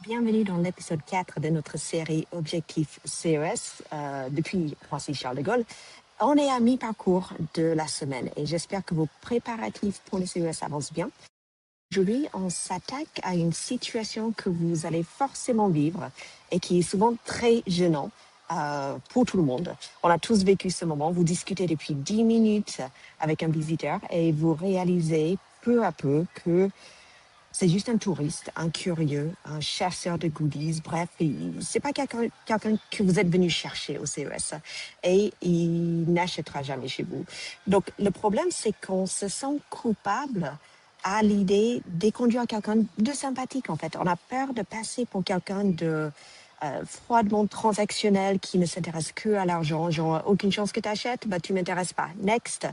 Bienvenue dans l'épisode 4 de notre série Objectif CES depuis Roissy-Charles de Gaulle. On est à mi-parcours de la semaine et j'espère que vos préparatifs pour le CES avancent bien. Aujourd'hui, on s'attaque à une situation que vous allez forcément vivre et qui est souvent très gênant pour tout le monde. On a tous vécu ce moment. Vous discutez depuis 10 minutes avec un visiteur et vous réalisez peu à peu que c'est juste un touriste, un curieux, un chasseur de goodies. Bref, c'est pas quelqu'un que vous êtes venu chercher au CES et il n'achètera jamais chez vous. Donc, le problème, c'est qu'on se sent coupable à l'idée de conduire quelqu'un de sympathique, en fait. On a peur de passer pour quelqu'un de froidement transactionnel qui ne s'intéresse que à l'argent. Genre, aucune chance que tu achètes, bah, tu m'intéresses pas. Next.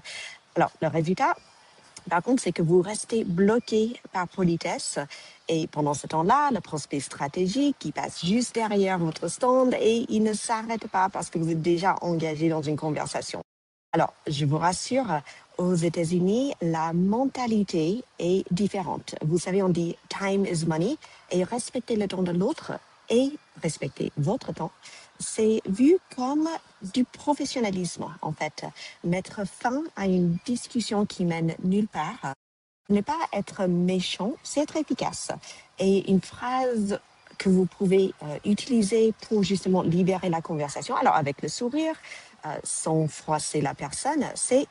Alors, le résultat, par contre, c'est que vous restez bloqué par politesse et pendant ce temps-là, le prospect stratégique, il passe juste derrière votre stand et il ne s'arrête pas parce que vous êtes déjà engagé dans une conversation. Alors, je vous rassure, aux États-Unis, la mentalité est différente. Vous savez, on dit time is money et respecter le temps de l'autre et respecter votre temps, c'est vu comme du professionnalisme, en fait. Mettre fin à une discussion qui mène nulle part. Ne pas être méchant, c'est être efficace. Et une phrase que vous pouvez utiliser pour justement libérer la conversation, alors avec le sourire, sans froisser la personne, c'est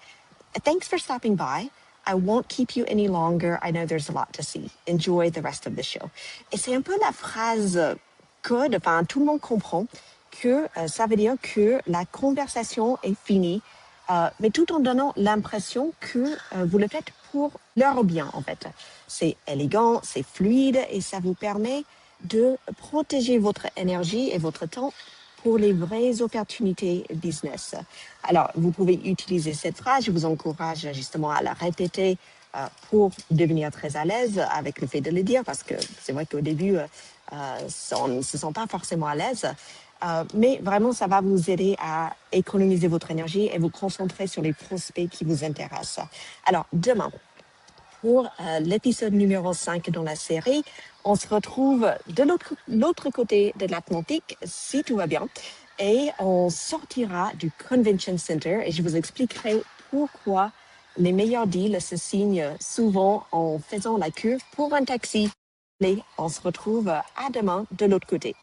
Thanks for stopping by. I won't keep you any longer. I know there's a lot to see. Enjoy the rest of the show. Et c'est un peu la phrase code, enfin tout le monde comprend que ça veut dire que la conversation est finie, mais tout en donnant l'impression que vous le faites pour leur bien en fait. C'est élégant, c'est fluide et ça vous permet de protéger votre énergie et votre temps pour les vraies opportunités business. Alors, vous pouvez utiliser cette phrase. Je vous encourage justement à la répéter pour devenir très à l'aise avec le fait de le dire, parce que c'est vrai qu'au début, on ne se sent pas forcément à l'aise. Mais vraiment, ça va vous aider à économiser votre énergie et vous concentrer sur les prospects qui vous intéressent. Alors, demain, pour l'épisode numéro 5 dans la série, on se retrouve de l'autre côté de l'Atlantique, si tout va bien, et on sortira du Convention Center et je vous expliquerai pourquoi les meilleurs deals se signent souvent en faisant la queue pour un taxi. Et on se retrouve à demain de l'autre côté.